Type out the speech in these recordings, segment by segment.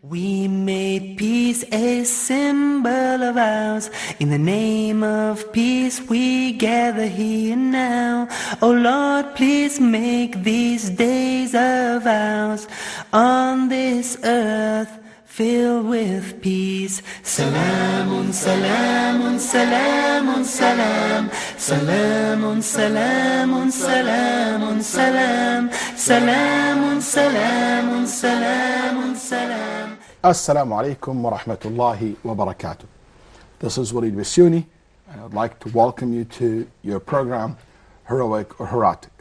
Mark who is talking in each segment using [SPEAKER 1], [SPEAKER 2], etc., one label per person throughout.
[SPEAKER 1] We made peace a symbol of ours. In the name of peace we gather here now. Oh Lord, please make these days of ours on this earth filled with peace. Salamun, salamun, salamun, salam. Salamun, salamun, salamun, salam. Salamun, salamun, salamun, salam.
[SPEAKER 2] Assalamu alaikum wa rahmatullahi wa barakatuh. This is Waleed Basyouni, and I'd like to welcome you to your program, Heroic or Heretic.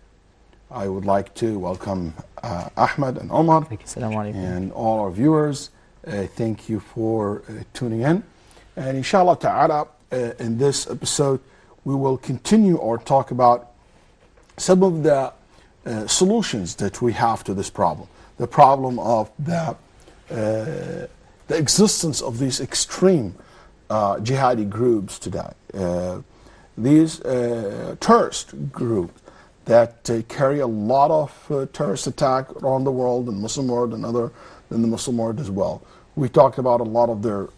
[SPEAKER 2] I would like to welcome Ahmed and Omar and all our viewers. Thank you for tuning in. And inshallah ta'ala, in this episode, we will continue or talk about some of the solutions that we have to this problem. The problem of the existence of these extreme jihadi groups today. These terrorist groups that carry a lot of terrorist attack around the world, in the Muslim world and other than the Muslim world as well. We talked about a lot of their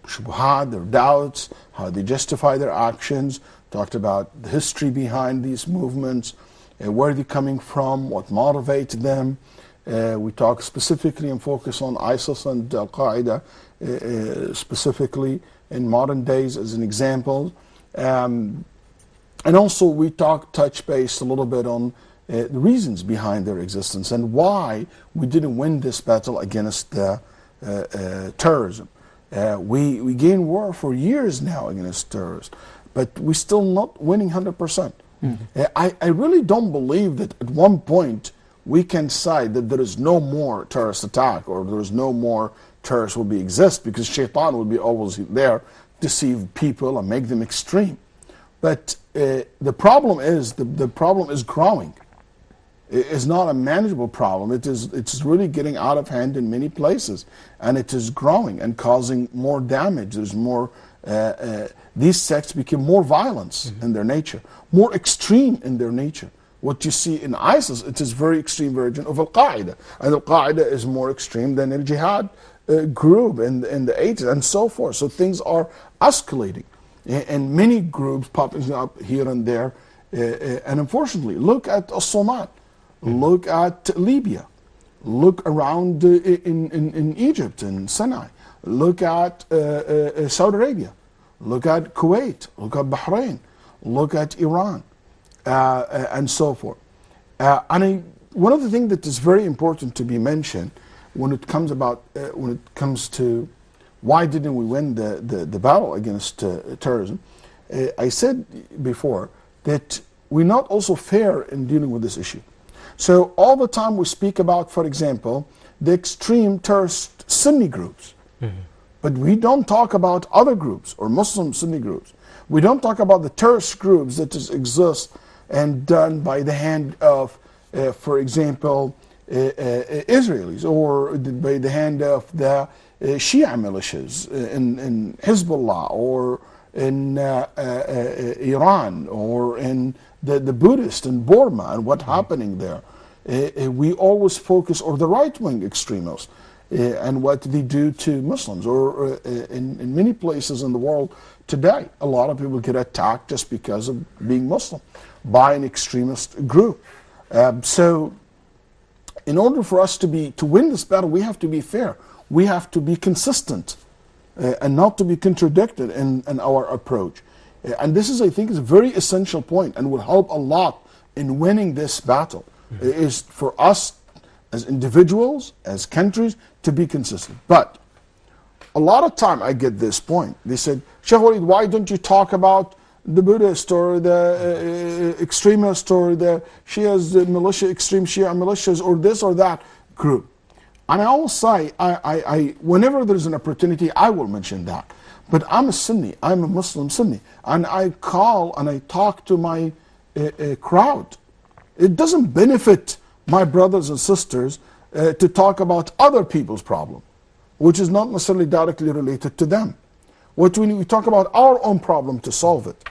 [SPEAKER 2] shubuhat, their doubts, how they justify their actions, talked about the history behind these movements, where they're coming from, what motivates them. We talk specifically and focus on ISIS and Al-Qaeda, specifically in modern days as an example. And also we touch base a little bit on the reasons behind their existence and why we didn't win this battle against terrorism. We gained war for years now against terrorists, but we're still not winning 100%. I really don't believe that at one point we can say that there is no more terrorist attack or there is no more terrorists will exist, because shaitan will be always there, deceive people and make them extreme. But the problem is the problem is growing. It's not a manageable problem. It's really getting out of hand in many places, and it is growing and causing more damage. There's more. These sects become more violent in their nature, more extreme in their nature. What you see in ISIS, it is very extreme version of Al-Qaeda, and Al-Qaeda is more extreme than the Jihad group in the 80s and so forth. So things are escalating, and many groups popping up here and there. And unfortunately, look at Somalia, look at Libya, look around in Egypt and Sinai, look at Saudi Arabia, look at Kuwait, look at Bahrain, look at Iran. And so forth. One of the things that is very important to be mentioned when it comes to why didn't we win the battle against terrorism, I said before that we're not also fair in dealing with this issue. So all the time we speak about, for example, the extreme terrorist Sunni groups, but we don't talk about other groups or Muslim Sunni groups. We don't talk about the terrorist groups that exist and done by the hand of, for example, Israelis, or by the hand of the Shia militias in Hezbollah, or in Iran, or in the Buddhist in Burma and what's happening there. We always focus on the right-wing extremists and what they do to Muslims, or in many places in the world today, a lot of people get attacked just because of being Muslim by an extremist group. So in order for us to win this battle, we have to be fair. We have to be consistent and not to be contradicted in our approach. And this is, I think, is a very essential point and will help a lot in winning this battle. It is for us as individuals, as countries, to be consistent. But a lot of time I get this point. They said, Sheikh Waleed, why don't you talk about the Buddhist or the extremist or the Shias, the militia, extreme Shia militias, or this or that group? And I always say, whenever there's an opportunity, I will mention that. But I'm a Sunni, I'm a Muslim Sunni, and I call and I talk to my crowd. It doesn't benefit my brothers and sisters to talk about other people's problem, which is not necessarily directly related to them. What we talk about our own problem to solve it.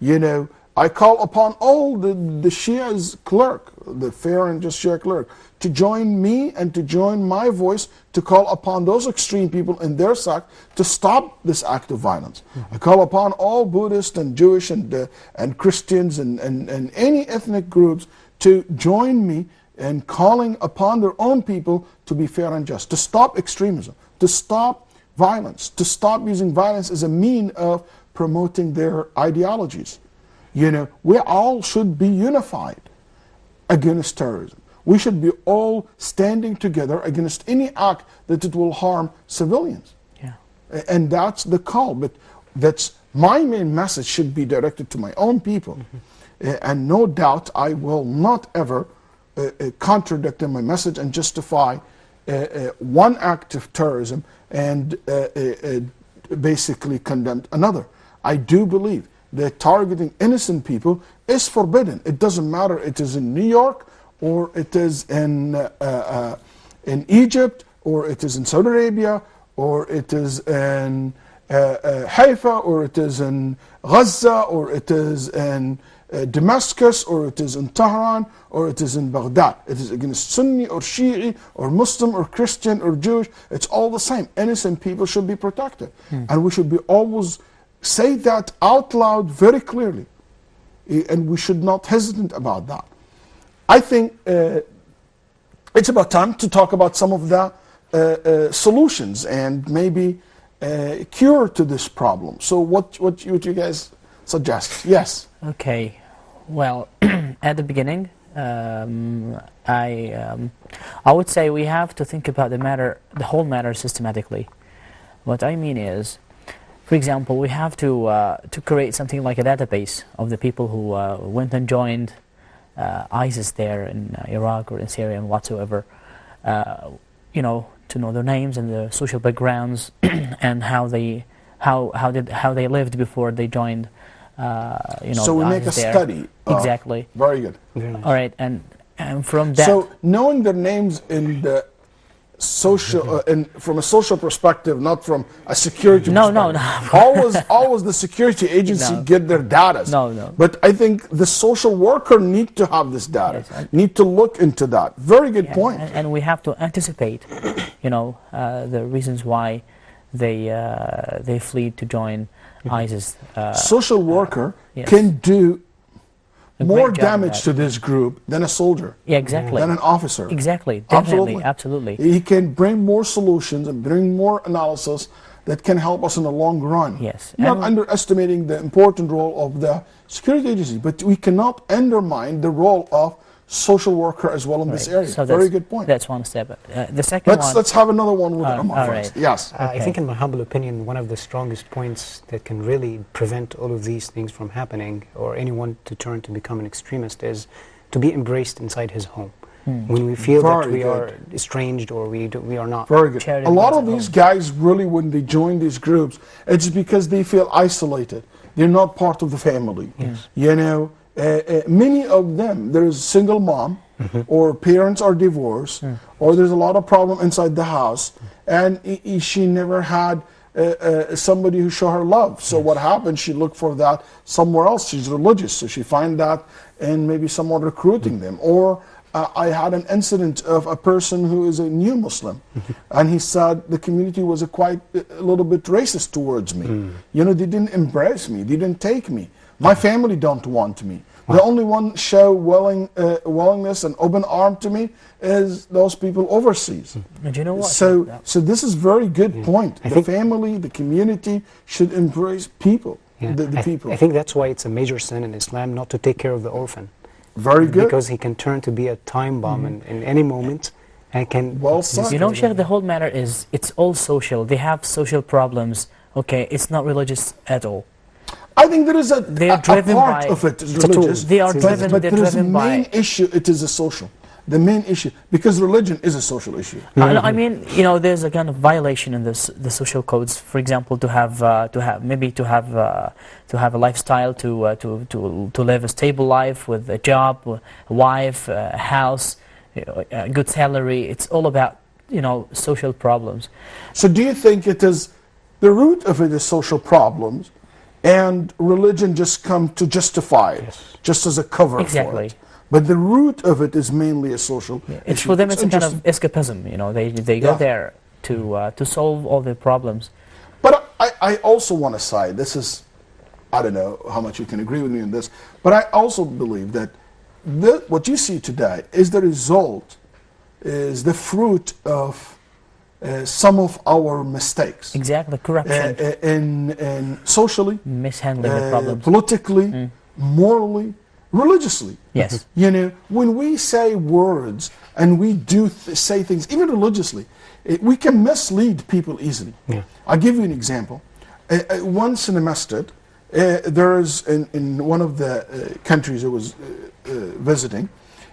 [SPEAKER 2] You know, I call upon all the Shia's clerk, the fair and just Shia clerk, to join me and to join my voice to call upon those extreme people in their sect to stop this act of violence. I call upon all Buddhists and Jewish and Christians and any ethnic groups to join me in calling upon their own people to be fair and just, to stop extremism, to stop violence, to stop using violence as a mean of promoting their ideologies. You know, we all should be unified against terrorism. We should be all standing together against any act that it will harm civilians.
[SPEAKER 1] Yeah.
[SPEAKER 2] And that's the call. But that's my main message should be directed to my own people. And no doubt I will not ever contradict in my message and justify one act of terrorism and basically condemn another. I do believe that targeting innocent people is forbidden. It doesn't matter it is in New York or it is in Egypt or it is in Saudi Arabia or it is in Haifa or it is in Gaza or it is in Damascus or it is in Tehran or it is in Baghdad. It is against Sunni or Shi'i or Muslim or Christian or Jewish. It's all the same. Innocent people should be protected. And we should be always say that out loud very clearly, and we should not hesitate about that. I think it's about time to talk about some of the solutions and maybe cure to this problem. So what you guys suggest? Yes.
[SPEAKER 1] Okay. Well, at the beginning, I would say we have to think about the whole matter systematically. What I mean is, for example, we have to create something like a database of the people who went and joined ISIS there in Iraq or in Syria and whatsoever. You know, to know their names and their social backgrounds and how they lived before they joined. You know,
[SPEAKER 2] so we make a
[SPEAKER 1] there.
[SPEAKER 2] study.
[SPEAKER 1] Exactly.
[SPEAKER 2] Very good.
[SPEAKER 3] Very nice.
[SPEAKER 1] All right, and from that.
[SPEAKER 2] So knowing their names in the social, and from a social perspective, not from a security
[SPEAKER 1] No,
[SPEAKER 2] perspective. Always the security agency get their data.
[SPEAKER 1] No.
[SPEAKER 2] But I think the social worker need to have this data,
[SPEAKER 1] Yes,
[SPEAKER 2] need to look into that. Very good point.
[SPEAKER 1] And we have to anticipate, you know, the reasons why they flee to join ISIS.
[SPEAKER 2] Social worker
[SPEAKER 1] yes.
[SPEAKER 2] can do
[SPEAKER 1] A
[SPEAKER 2] more
[SPEAKER 1] great job
[SPEAKER 2] damage
[SPEAKER 1] at
[SPEAKER 2] to this group than a soldier,
[SPEAKER 1] Yeah, exactly.
[SPEAKER 2] than an officer.
[SPEAKER 1] Exactly. Definitely. Absolutely.
[SPEAKER 2] He can bring more solutions and bring more analysis that can help us in the long run.
[SPEAKER 1] Yes.
[SPEAKER 2] Not
[SPEAKER 1] And
[SPEAKER 2] underestimating the important role of the security agency, but we cannot undermine the role of social worker as well in this area.
[SPEAKER 1] So
[SPEAKER 2] Very good point.
[SPEAKER 1] That's one step. The second one.
[SPEAKER 2] Let's have another one with Omar
[SPEAKER 1] all
[SPEAKER 2] first.
[SPEAKER 1] right.
[SPEAKER 2] Yes.
[SPEAKER 3] I think in my humble opinion, one of the strongest points that can really prevent all of these things from happening or anyone to turn to become an extremist is to be embraced inside his home. When we feel that
[SPEAKER 2] Very
[SPEAKER 3] we
[SPEAKER 2] good.
[SPEAKER 3] are estranged or we are not.
[SPEAKER 2] Very good.
[SPEAKER 1] Charity
[SPEAKER 2] A lot
[SPEAKER 1] begins
[SPEAKER 2] of
[SPEAKER 1] at
[SPEAKER 2] these
[SPEAKER 1] home.
[SPEAKER 2] guys really, when they join these groups, it's because they feel isolated. They're not part of the family.
[SPEAKER 1] Yes.
[SPEAKER 2] You know, many of them, there's a single mom, or parents are divorced, or there's a lot of problem inside the house, and she never had somebody who show her love. So what happens? She looked for that somewhere else. She's religious, so she find that in maybe someone recruiting them. Or I had an incident of a person who is a new Muslim, and he said the community was quite a little bit racist towards me. You know, they didn't embrace me, they didn't take me. My family don't want me. The only one show willingness and open arm to me is those people overseas.
[SPEAKER 1] And you know what?
[SPEAKER 2] So this is very good point.
[SPEAKER 3] I
[SPEAKER 2] The
[SPEAKER 3] think-
[SPEAKER 2] family, the community should embrace people,
[SPEAKER 3] Yeah.
[SPEAKER 2] the people.
[SPEAKER 3] I think that's why it's a major sin in Islam not to take care of the orphan.
[SPEAKER 2] Very good.
[SPEAKER 3] Because he can turn to be a time bomb in any moment and can...
[SPEAKER 2] Well said.
[SPEAKER 1] You know, Sheikh, the whole matter is it's all social. They have social problems. Okay, it's not religious at all.
[SPEAKER 2] I think there is a part
[SPEAKER 1] by-
[SPEAKER 2] of it is
[SPEAKER 3] It's a tool.
[SPEAKER 2] religious.
[SPEAKER 1] They are
[SPEAKER 3] But
[SPEAKER 1] driven.
[SPEAKER 2] But
[SPEAKER 1] They're
[SPEAKER 2] there is a
[SPEAKER 1] driven
[SPEAKER 2] main
[SPEAKER 1] by.
[SPEAKER 2] issue, it is a social. The main issue, because religion is a social issue.
[SPEAKER 1] I mean, you know, there's a kind of violation in the social codes. For example, to have a lifestyle, to live a stable life with a job, a wife, a house, a good salary. It's all about, you know, social problems.
[SPEAKER 2] So do you think it is, the root of it is social problems, and religion just come to justify it, just as a cover for
[SPEAKER 1] Exactly.
[SPEAKER 2] it. But the root of it is mainly a social
[SPEAKER 1] It's
[SPEAKER 2] issue.
[SPEAKER 1] for them. It's a kind of
[SPEAKER 2] interesting.
[SPEAKER 1] escapism. You know, they go
[SPEAKER 2] Yeah.
[SPEAKER 1] there to solve all their problems.
[SPEAKER 2] But I also want to say, this is, I don't know how much you can agree with me on this, but I also believe that what you see today is the result, is the fruit of some of our mistakes.
[SPEAKER 1] Exactly, corruption,
[SPEAKER 2] In socially,
[SPEAKER 1] mishandling the problems.
[SPEAKER 2] politically, morally, religiously.
[SPEAKER 1] Yes.
[SPEAKER 2] You know, when we say words and we do say things, even religiously, we can mislead people easily.
[SPEAKER 3] Yeah.
[SPEAKER 2] I'll give you an example. Once in a masjid, there is in one of the countries I was visiting,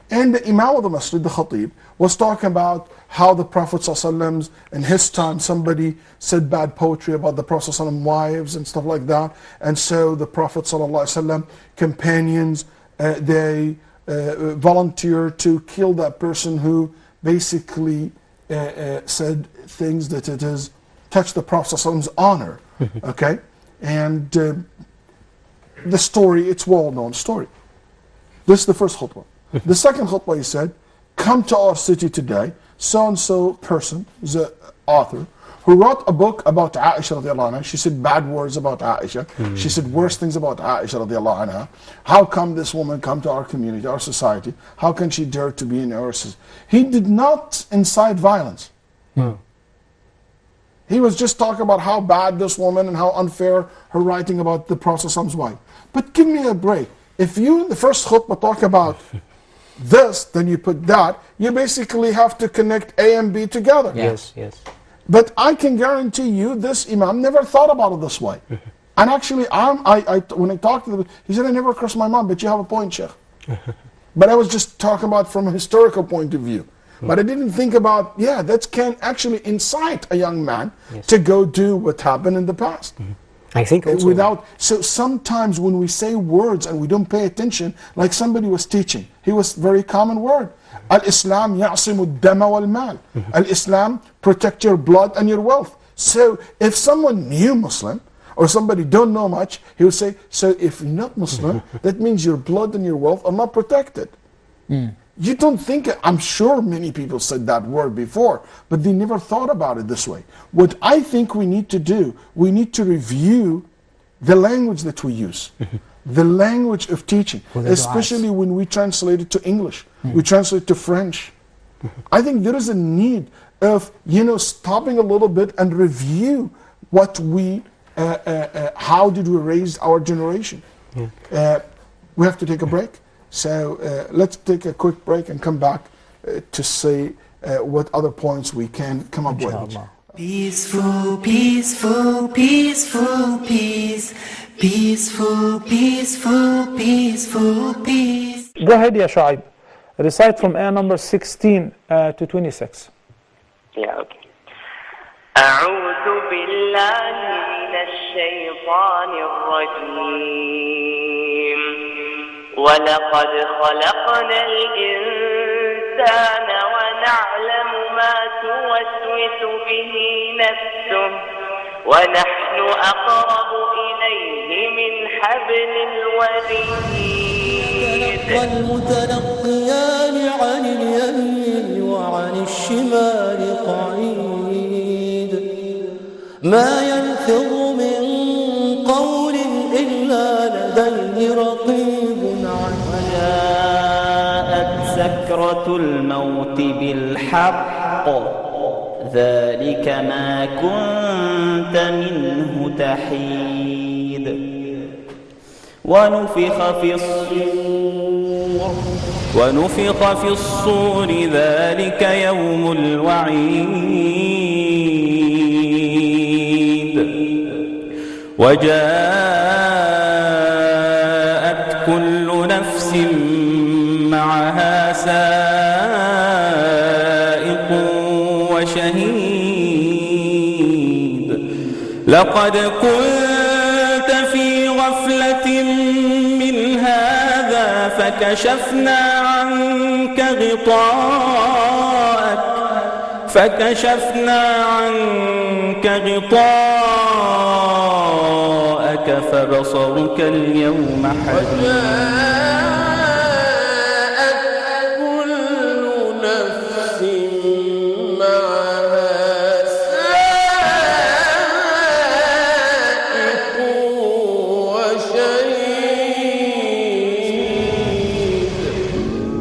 [SPEAKER 2] and the Imam of the masjid, the Khatib, was talking about how the Prophet ﷺ, in his time, somebody said bad poetry about the Prophet ﷺ wives and stuff like that, and so the Prophet ﷺ companions, they volunteer to kill that person who basically said things that it is touch the Prophet ﷺ's honor. Okay, and the story, it's well-known story. This is the first khutbah. The second khutbah, he said, come to our city today, so-and-so person, is an author, who wrote a book about Aisha radiallahu anha. She said bad words about Aisha. She said worse things about Aisha radiallahu anha. How come this woman come to our community, our society? How can she dare to be in our society? He did not incite violence.
[SPEAKER 3] No.
[SPEAKER 2] He was just talking about how bad this woman and how unfair her writing about the Prophet's wife. But give me a break. If you in the first khutbah talk about this, then you put that, you basically have to connect A and B together.
[SPEAKER 1] Yeah.
[SPEAKER 3] Yes, yes.
[SPEAKER 2] But I can guarantee you this Imam never thought about it this way. And actually, when I talked to him, he said, I never cursed my mom, but you have a point, Sheikh. But I was just talking about from a historical point of view. But I didn't think about, yeah, that can actually incite a young man to go do what happened in the past.
[SPEAKER 3] I think also
[SPEAKER 2] So sometimes when we say words and we don't pay attention, like somebody was teaching, he was very common word. Al-Islam ya'simu ad-dama wal-mal. Al-Islam protect your blood and your wealth. So if someone new Muslim, or somebody don't know much, he would say, so if you're not Muslim, that means your blood and your wealth are not protected. You don't think, I'm sure many people said that word before, but they never thought about it this way. What I think we need to do, we need to review the language that we use, the language of teaching, especially when we translate it to English, we translate it to French. I think there is a need of, stopping a little bit and review what we, how did we raise our generation. We have to take a break. So let's take a quick break and come back to see what other points we can come up with.
[SPEAKER 4] Peaceful, peaceful, peaceful, peace. Peaceful, peaceful, peaceful, peace.
[SPEAKER 5] Go ahead, Ya Shu'aib. Recite from ayah number 16 to 26.
[SPEAKER 6] Yeah, okay. أعوذ بالله من الشيطان الرجيم ولقد خلقنا الإنسان ونعلم ما توسوس به نفسه ونحن أقرب إليه من حبل الوريد.
[SPEAKER 4] تلقى المتلقيان عن اليمين وعن الشمال قعيد ما يلفظ من قول إلا لديه رقيب
[SPEAKER 7] وجاءت سكرة الموت بالحق ذلك ما كنت منه تحيد ونفخ في الصور ذلك يوم الوعيد وجاءت كل نفس معها سائق وشهيد لقد كنت في غفلة من هذا فكشفنا عنك غطاءك وربك فبصرك اليوم حديد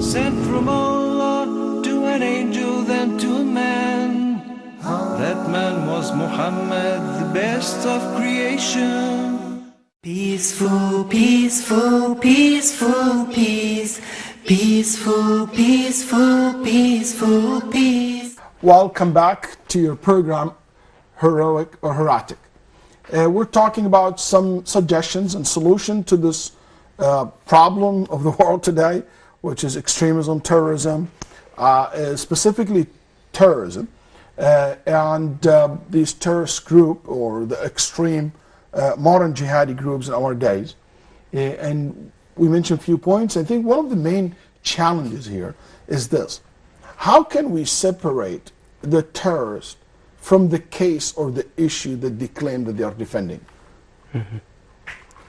[SPEAKER 8] Sent from Allah to an angel, then to a man. That man was Muhammad, the best of creation. Peaceful, peaceful, peaceful, peace. Peaceful, peaceful, peaceful, peace.
[SPEAKER 2] Welcome back to your program, Heroic or Heretic. We're talking about some suggestions and solution to this problem of the world today, which is extremism, terrorism, specifically terrorism, and these terrorist group or the extreme modern jihadi groups in our days. And we mentioned a few points. I think one of the main challenges here is this: how can we separate the terrorist from the case or the issue that they claim that they are defending?
[SPEAKER 3] Mm-hmm.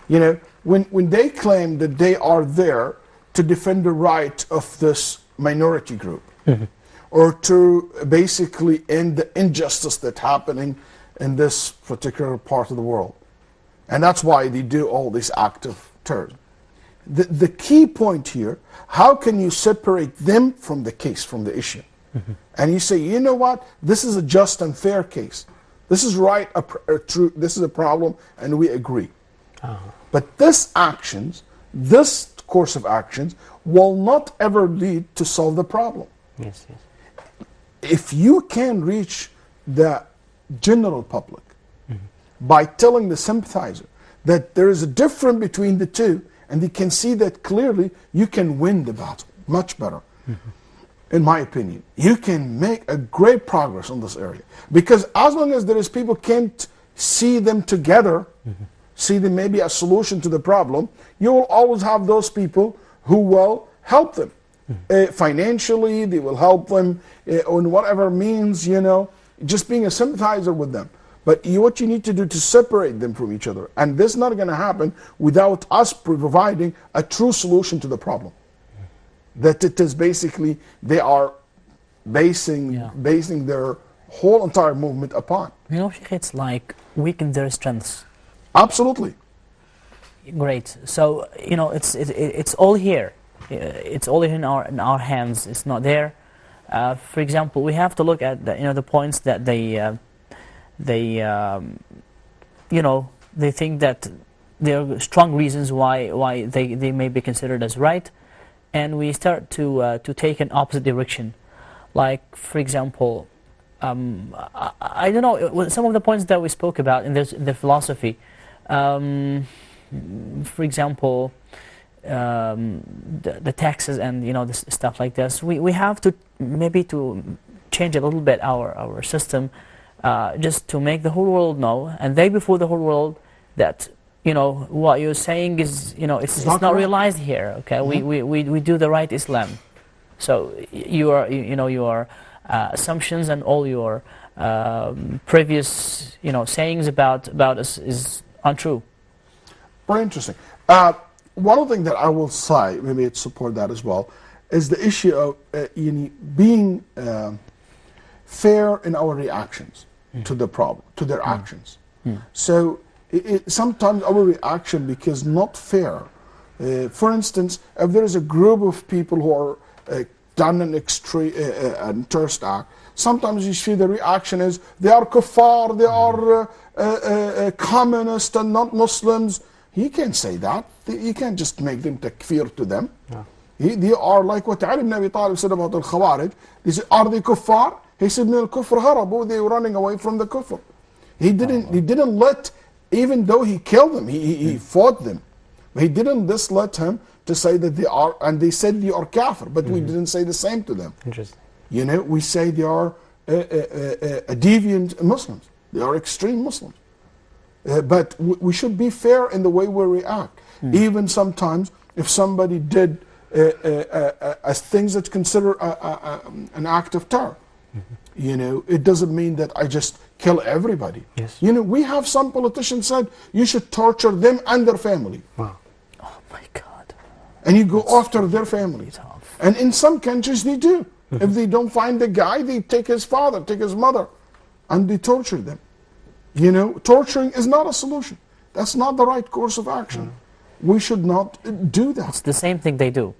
[SPEAKER 2] You know, when they claim that they are there to defend the right of this minority group,
[SPEAKER 3] mm-hmm.
[SPEAKER 2] or to basically end the injustice that's happening in this particular part of the world. And that's why they do all this act of terrorism. The key point here, how can you separate them from the case, from the issue?
[SPEAKER 3] Mm-hmm.
[SPEAKER 2] And you say, you know what, this is a just and fair case. This is right, true, this is a problem, and we agree.
[SPEAKER 3] Uh-huh.
[SPEAKER 2] But this course of actions will not ever lead to solve the problem.
[SPEAKER 3] Yes, yes.
[SPEAKER 2] If you can reach the general public
[SPEAKER 3] mm-hmm.
[SPEAKER 2] by telling the sympathizer that there is a difference between the two, and they can see that clearly, you can win the battle much better.
[SPEAKER 3] Mm-hmm.
[SPEAKER 2] In my opinion, you can make a great progress on this area, because as long as there is people can't see them together,
[SPEAKER 3] mm-hmm.
[SPEAKER 2] see them maybe a solution to the problem, you will always have those people who will help them. Financially, they will help them on whatever means, you know, just being a sympathizer with them. But what you need to do to separate them from each other, and this is not going to happen without us providing a true solution to the problem. That it is basically, they are basing their whole entire movement upon.
[SPEAKER 1] You know, Sheikh, it's like weaken their strengths.
[SPEAKER 2] Absolutely.
[SPEAKER 1] Great. So, you know, it's all here. It's all in our hands. It's not there. For example, we have to look at the points that they think that there are strong reasons why they may be considered as right, and we start to take an opposite direction. Like, for example, I don't know, some of the points that we spoke about in the philosophy. For example, the taxes and this stuff like this. We have to maybe to change a little bit our system, just to make the whole world know, and they before the whole world that what you're saying is it's not realized here. Okay,
[SPEAKER 2] Mm-hmm.
[SPEAKER 1] we do the right Islam. So your assumptions and all your previous sayings about us is untrue.
[SPEAKER 2] Very interesting. One of the things that I will say, maybe it support that as well, is the issue of being fair in our reactions to the problem, to their actions. So sometimes our reaction becomes not fair. For instance, if there is a group of people who are done an extreme terrorist act, sometimes you see the reaction is they are kuffar, they are communist and not Muslims. You can't say that. You can't just make them takfir to them.
[SPEAKER 3] No.
[SPEAKER 2] They are like what Ali ibn Abi Talib said about al-Khawarij. He said, are they kuffar? He said, min al-kufr harabu, they were running away from the kufr. He didn't let, even though he killed them, he fought them. But he didn't just let him to say that they are, and they said they are kafir, but we didn't say the same to them.
[SPEAKER 3] Interesting.
[SPEAKER 2] We say they are deviant Muslims. They are extreme Muslims. But we should be fair in the way we react. Even sometimes, if somebody did as things that consider an act of terror, it doesn't mean that I just kill everybody.
[SPEAKER 3] Yes.
[SPEAKER 2] You know, we have some politicians said you should torture them and their family.
[SPEAKER 3] Wow.
[SPEAKER 1] Oh my God.
[SPEAKER 2] And you go after their families.
[SPEAKER 1] Tough.
[SPEAKER 2] And in some countries they do. If they don't find the guy, they take his father, take his mother, and they torture them. You know, torturing is not a solution. That's not the right course of action. We should not do that.
[SPEAKER 1] It's the same thing they do.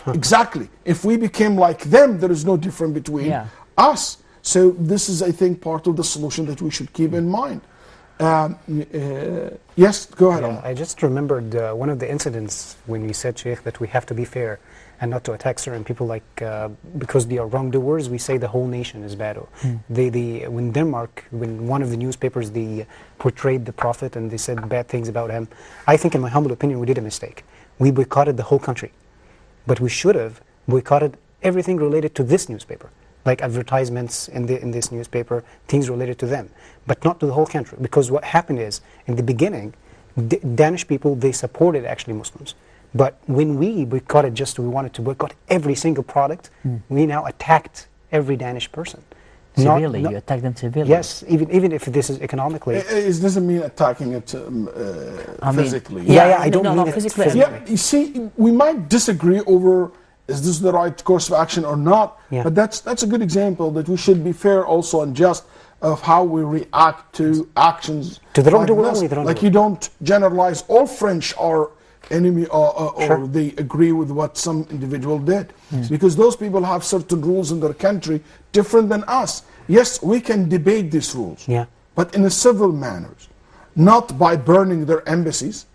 [SPEAKER 2] Exactly. If we became like them, there is no difference between us. So this is, I think, part of the solution that we should keep in mind. Yes, go ahead.
[SPEAKER 3] Yeah, I just remembered one of the incidents when we said, Sheikh, that we have to be fair and not to attack certain people, like because they are wrongdoers, we say the whole nation is bad. When Denmark, when one of the newspapers, they portrayed the Prophet and they said bad things about him, I think in my humble opinion we did a mistake. We boycotted the whole country. But we should have boycotted everything related to this newspaper, like advertisements in this newspaper, things related to them, but not to the whole country. Because what happened is, in the beginning, Danish people, they supported actually Muslims. But when we boycotted, we wanted to boycott every single product, we now attacked every Danish person.
[SPEAKER 1] Severely, you attack them severely.
[SPEAKER 3] Yes, even if this is economically.
[SPEAKER 2] It doesn't mean attacking it physically.
[SPEAKER 3] I don't mean it
[SPEAKER 1] physically.
[SPEAKER 2] Yeah, you see, we might disagree over is this the right course of action or not, but that's a good example that we should be fair also and just of how we react to actions
[SPEAKER 3] to the
[SPEAKER 2] like
[SPEAKER 3] wrongdoer
[SPEAKER 2] this.
[SPEAKER 3] only, the wrongdoer.
[SPEAKER 2] Like you don't generalize all French are enemy or they agree with what some individual did. Because those people have certain rules in their country different than us. Yes, we can debate these rules, but in a civil manner, not by burning their embassies,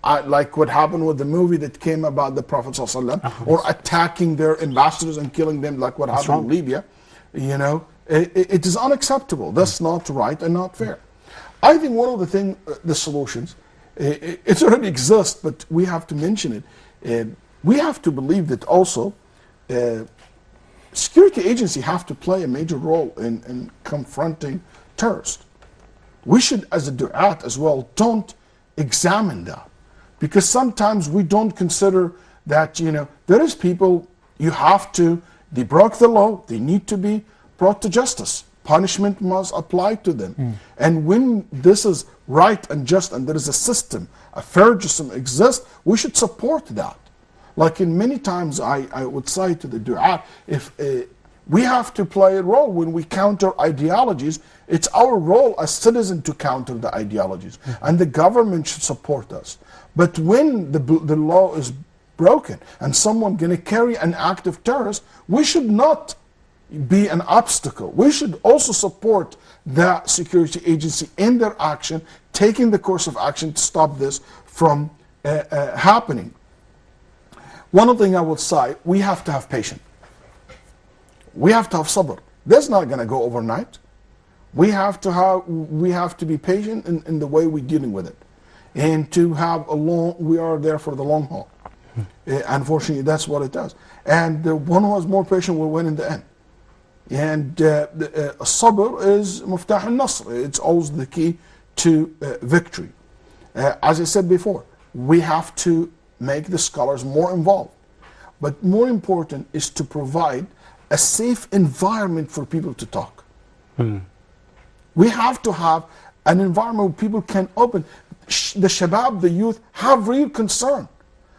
[SPEAKER 2] like what happened with the movie that came about the Prophet ﷺ, or attacking their ambassadors and killing them, like what happened in Libya. You know, it is unacceptable. That's not right and not fair. I think one of the things, the solutions, it already exists, but we have to mention it. We have to believe that also security agencies have to play a major role in confronting terrorists. We should, as a du'at as well, don't examine that. Because sometimes we don't consider that, you know, there is people, you have to, they broke the law, they need to be brought to justice. Punishment must apply to them. And when this is right and just and there is a system, a fair system exists, we should support that. Like in many times I would say to the dua, if we have to play a role when we counter ideologies, it's our role as citizens to counter the ideologies. And the government should support us. But when the law is broken and someone going to carry an act of terrorism, we should not be an obstacle. We should also support the security agency in their action, taking the course of action to stop this from happening. One other thing I would say, we have to have patience. We have to have sabr. That's not going to go overnight. We have to be patient in the way we're dealing with it, and to have we are there for the long haul. Unfortunately, that's what it does. And the one who has more patience will win in the end. And sabr is muftah al-nasr. It's always the key to victory. As I said before, we have to make the scholars more involved. But more important is to provide a safe environment for people to talk. We have to have an environment where people can open. The shabab, the youth, have real concern,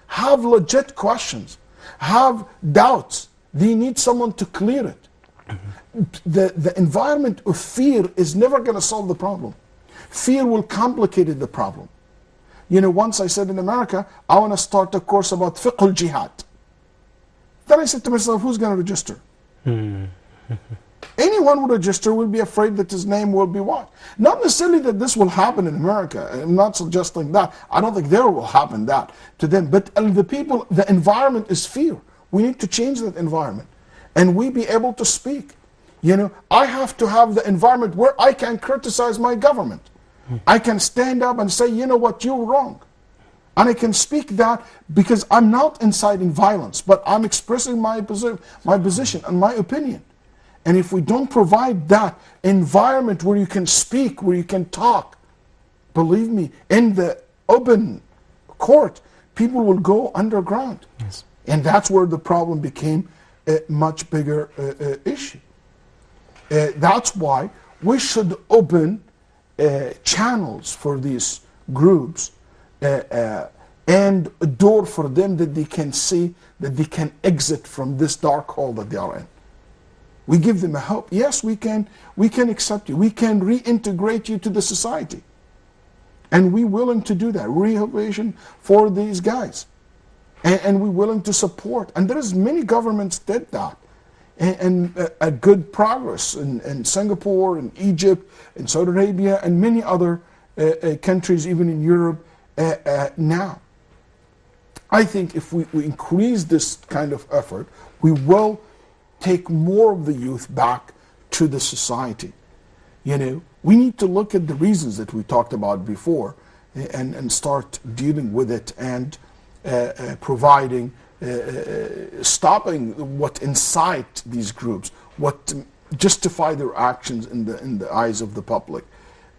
[SPEAKER 2] have legit questions, have doubts. They need someone to clear it. The environment of fear is never going to solve the problem. Fear will complicate the problem. You know, once I said in America, I want to start a course about fiqh al-jihad. Then I said to myself, who's going to register? Anyone who register will be afraid that his name will be what? Not necessarily that this will happen in America. I'm not suggesting that. I don't think there will happen that to them. But the people, the environment is fear. We need to change that environment. And we be able to speak. You know, I have to have the environment where I can criticize my government. I can stand up and say, you know what, you're wrong. And I can speak that because I'm not inciting violence, but I'm expressing my position and my opinion. And if we don't provide that environment where you can speak, where you can talk, believe me, in the open court, people will go underground.
[SPEAKER 3] Yes.
[SPEAKER 2] And that's where the problem became a much bigger issue. That's why we should open channels for these groups and a door for them that they can see that they can exit from this dark hole that they are in. We give them a hope. Yes, we can accept you. We can reintegrate you to the society. And we're willing to do that. Rehabilitation for these guys. And we're willing to support. And there's many governments did that. And a good progress in Singapore, in Egypt, in Saudi Arabia, and many other countries, even in Europe now. I think if we increase this kind of effort, we will take more of the youth back to the society. You know, we need to look at the reasons that we talked about before and start dealing with it and providing, stopping what incite these groups, what justify their actions in the eyes of the public.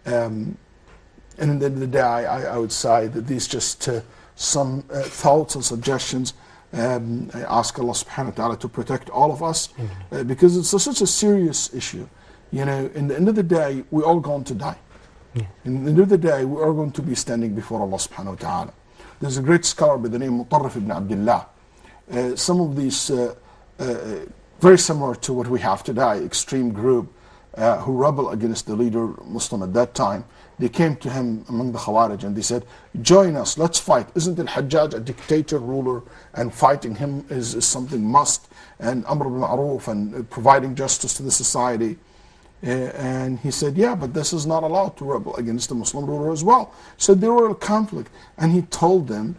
[SPEAKER 2] And at the end of the day, I would say that these just some thoughts and suggestions. I ask Allah subhanahu wa ta'ala to protect all of us because it's such a serious issue. You know, in the end of the day, we're all going to die.
[SPEAKER 3] Yeah.
[SPEAKER 2] In the end of the day, we are going to be standing before Allah subhanahu wa ta'ala. There's a great scholar by the name of Mutarrif ibn Abdullah. Some of these, very similar to what we have today, extreme group who rebel against the leader Muslim at that time. They came to him among the Khawarij and they said, join us, let's fight. Isn't al-Hajjaj a dictator ruler and fighting him is something must, and Amr bil Ma'ruf and providing justice to the society? And he said, yeah, but this is not allowed to rebel against the Muslim ruler as well. So there were a conflict. And he told them,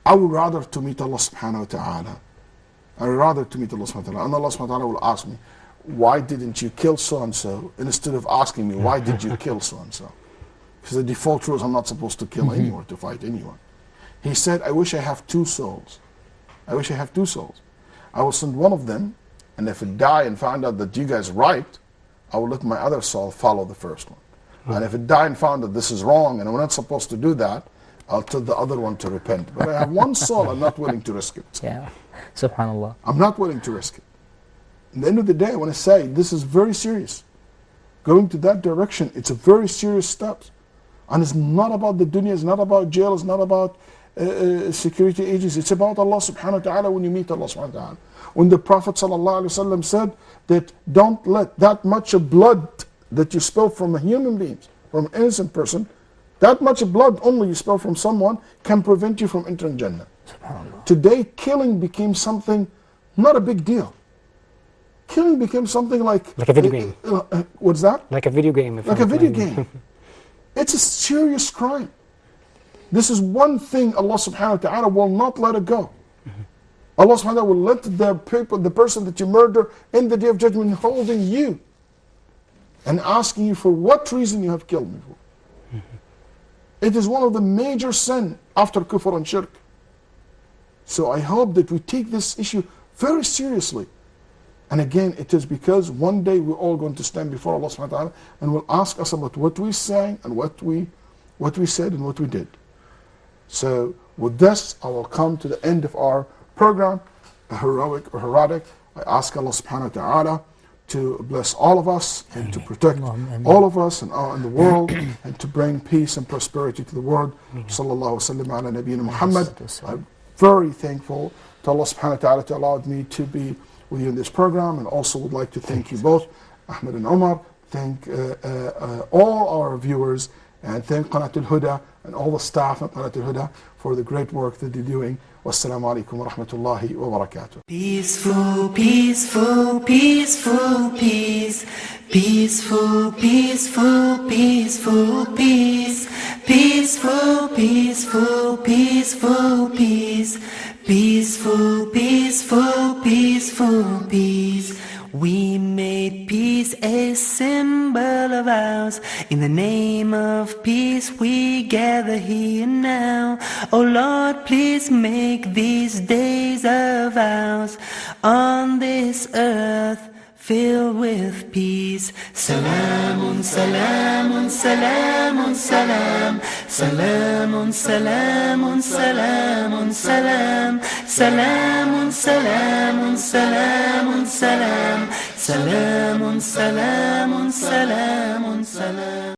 [SPEAKER 2] I would rather to meet Allah subhanahu wa ta'ala. I would rather to meet Allah subhanahu wa ta'ala. And Allah subhanahu wa ta'ala will ask me, why didn't you kill so-and-so? Instead of asking me, why did you kill so-and-so? Because the default rule is I'm not supposed to kill anyone, to fight anyone. He said, I wish I have two souls. I wish I have two souls. I will send one of them, and if it die and find out that you guys are right, I will let my other soul follow the first one. And if it die and found that this is wrong and I'm not supposed to do that, I'll tell the other one to repent. But I have one soul, I'm not willing to risk it.
[SPEAKER 1] Yeah, subhanallah.
[SPEAKER 2] I'm not willing to risk it. At the end of the day, I want to say this is very serious. Going to that direction, it's a very serious step. And it's not about the dunya, it's not about jail, it's not about security agents. It's about Allah subhanahu wa ta'ala when you meet Allah subhanahu wa ta'ala. When the Prophet sallallahu alaihi wasallam said that don't let that much of blood that you spill from a human being, from an innocent person, that much of blood only you spill from someone can prevent you from entering Jannah. Today, killing became something not a big deal. Killing became something like
[SPEAKER 3] a video game.
[SPEAKER 2] What's that?
[SPEAKER 3] Like a video game.
[SPEAKER 2] Like a video game. It's a serious crime. This is one thing Allah subhanahu wa ta'ala will not let it go. Allah subhanahu wa ta'ala will let the person that you murder in the day of judgment holding you and asking you for what reason you have killed me for. It is one of the major sin after kufr and shirk. So I hope that we take this issue very seriously. And again, it is because one day we're all going to stand before Allah subhanahu wa ta'ala and will ask us about what we sang and what we said and what we did. So with this, I will come to the end of our program, Heroic or Heretic. I ask Allah subhanahu wa ta'ala to bless all of us and to protect all of us and in the world and to bring peace and prosperity to the world. Sallallahu sallam ala nabiyyina Muhammad. I'm very thankful to Allah subhanahu wa ta'ala to allow me to be with you in this program, and also would like to thank you both, Ahmed and Omar, thank all our viewers, and thank Qanat al-Huda and all the staff at Qanat al-Huda for the great work that they're doing. Wassalamu alaikum wa rahmatullahi wa barakatuh.
[SPEAKER 4] Peaceful, peaceful, peaceful, peace. Peaceful, peaceful, peaceful, peace. Peaceful, peaceful, peaceful, peace. Peaceful, peaceful, peaceful, peace. We made peace a symbol of ours. In the name of peace we gather here now. Oh Lord, please make these days of ours on this earth filled with peace. Salamun, salamun, salamun, salam. Salamun, salamun, salamun, salam. Salamun, salamun, salamun, salam. Salamun, salamun, salamun. حسنا